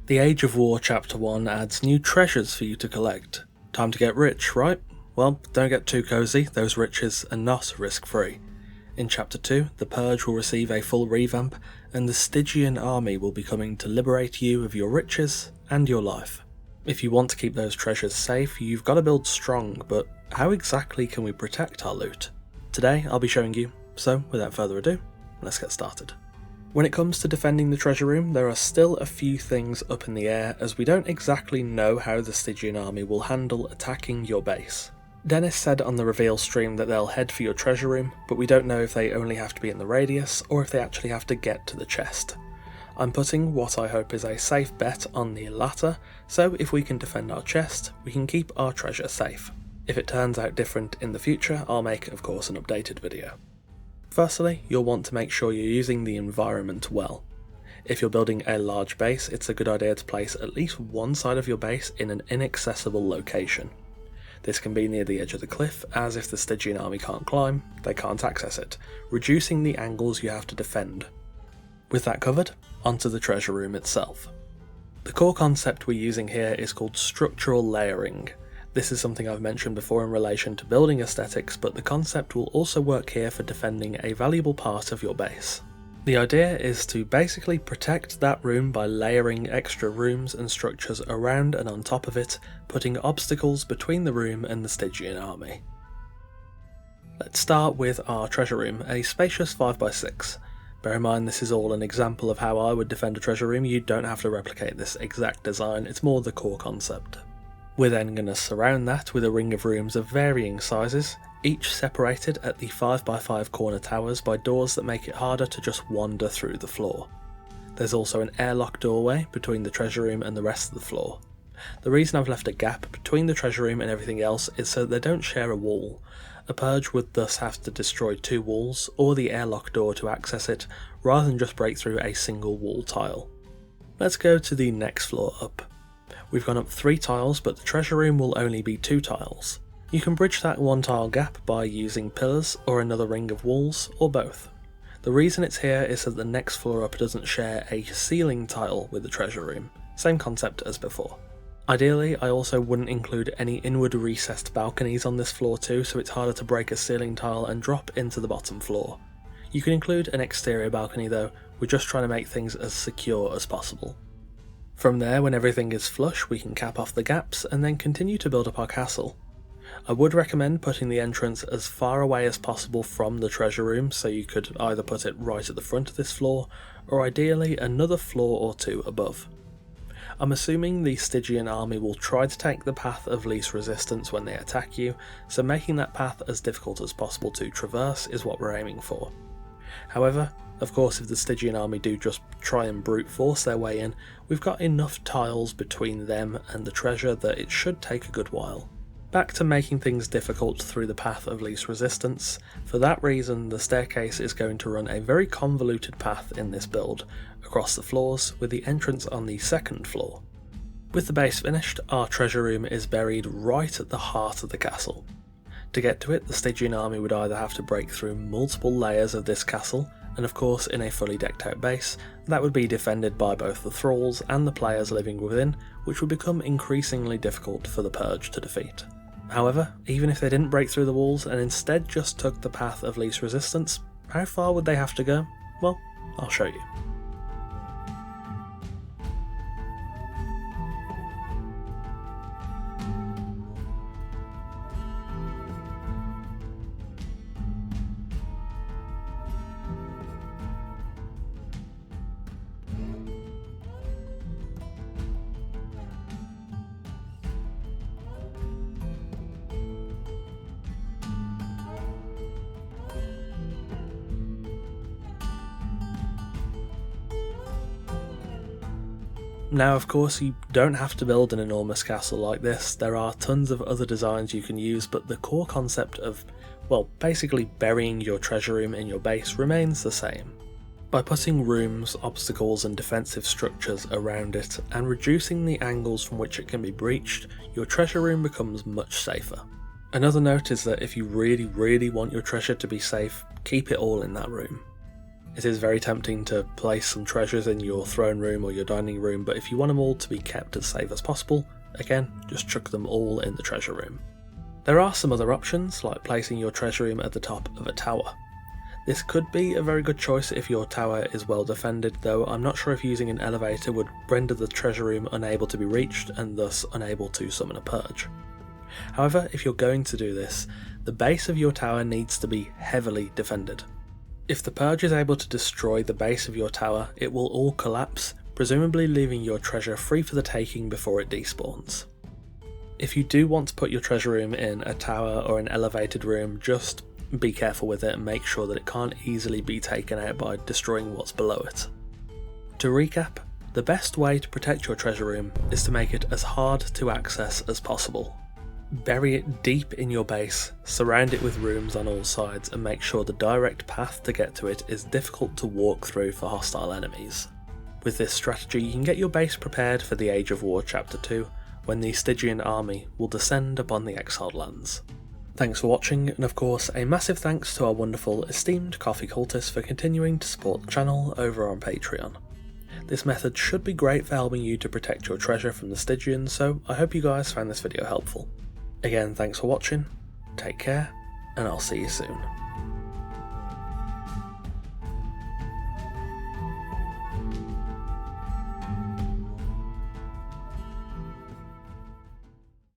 The Age of War Chapter 1 adds new treasures for you to collect. Time to get rich, right? Well, don't get too cozy, those riches are not risk-free. In Chapter 2, the Purge will receive a full revamp, and the Stygian Army will be coming to liberate you of your riches and your life. If you want to keep those treasures safe, you've got to build strong, but how exactly can we protect our loot? Today I'll be showing you, so without further ado, let's get started. When it comes to defending the treasure room, there are still a few things up in the air, as we don't exactly know how the Stygian Army will handle attacking your base. Dennis said on the reveal stream that they'll head for your treasure room, but we don't know if they only have to be in the radius, or if they actually have to get to the chest. I'm putting what I hope is a safe bet on the latter, so if we can defend our chest, we can keep our treasure safe. If it turns out different in the future, I'll make, of course, an updated video. Firstly, you'll want to make sure you're using the environment well. If you're building a large base, it's a good idea to place at least one side of your base in an inaccessible location. This can be near the edge of the cliff, as if the Stygian Army can't climb, they can't access it, reducing the angles you have to defend. With that covered, onto the treasure room itself. The core concept we're using here is called structural layering. This is something I've mentioned before in relation to building aesthetics, but the concept will also work here for defending a valuable part of your base. The idea is to basically protect that room by layering extra rooms and structures around and on top of it, putting obstacles between the room and the Stygian Army. Let's start with our treasure room, a spacious 5x6. Bear in mind this is all an example of how I would defend a treasure room, you don't have to replicate this exact design, it's more the core concept. We're then going to surround that with a ring of rooms of varying sizes, each separated at the 5x5 corner towers by doors that make it harder to just wander through the floor. There's also an airlock doorway between the treasure room and the rest of the floor. The reason I've left a gap between the treasure room and everything else is so they don't share a wall. A purge would thus have to destroy two walls or the airlock door to access it, rather than just break through a single wall tile. Let's go to the next floor up. We've gone up 3 tiles, but the treasure room will only be 2 tiles. You can bridge that 1 tile gap by using pillars or another ring of walls, or both. The reason it's here is that the next floor up doesn't share a ceiling tile with the treasure room, same concept as before. Ideally, I also wouldn't include any inward recessed balconies on this floor too, so it's harder to break a ceiling tile and drop into the bottom floor. You can include an exterior balcony though, we're just trying to make things as secure as possible. From there, when everything is flush, we can cap off the gaps and then continue to build up our castle. I would recommend putting the entrance as far away as possible from the treasure room, so you could either put it right at the front of this floor, or ideally another floor or 2 above. I'm assuming the Stygian Army will try to take the path of least resistance when they attack you, so making that path as difficult as possible to traverse is what we're aiming for. However, of course, if the Stygian Army do just try and brute force their way in, we've got enough tiles between them and the treasure that it should take a good while. Back to making things difficult through the path of least resistance. For that reason, the staircase is going to run a very convoluted path in this build, across the floors, with the entrance on the 2nd floor. With the base finished, our treasure room is buried right at the heart of the castle. To get to it, the Stygian Army would either have to break through multiple layers of this castle, and of course in a fully decked out base, that would be defended by both the thralls and the players living within, which would become increasingly difficult for the Purge to defeat. However, even if they didn't break through the walls and instead just took the path of least resistance, how far would they have to go? Well, I'll show you. Now of course you don't have to build an enormous castle like this, there are tons of other designs you can use, but the core concept of, well, basically burying your treasure room in your base remains the same. By putting rooms, obstacles and defensive structures around it, and reducing the angles from which it can be breached, your treasure room becomes much safer. Another note is that if you really want your treasure to be safe, keep it all in that room. It is very tempting to place some treasures in your throne room or your dining room, but if you want them all to be kept as safe as possible, again, just chuck them all in the treasure room. There are some other options, like placing your treasure room at the top of a tower. This could be a very good choice if your tower is well defended, though I'm not sure if using an elevator would render the treasure room unable to be reached and thus unable to summon a purge. However, if you're going to do this, the base of your tower needs to be heavily defended. If the purge is able to destroy the base of your tower, it will all collapse, presumably leaving your treasure free for the taking before it despawns. If you do want to put your treasure room in a tower or an elevated room, just be careful with it and make sure that it can't easily be taken out by destroying what's below it. To recap, the best way to protect your treasure room is to make it as hard to access as possible. Bury it deep in your base, surround it with rooms on all sides, and make sure the direct path to get to it is difficult to walk through for hostile enemies. With this strategy, you can get your base prepared for the Age of War Chapter 2, when the Stygian Army will descend upon the exiled lands. Thanks for watching, and of course a massive thanks to our wonderful esteemed coffee cultists for continuing to support the channel over on Patreon. This method should be great for helping you to protect your treasure from the Stygians, so I hope you guys found this video helpful. Again, thanks for watching, take care, and I'll see you soon.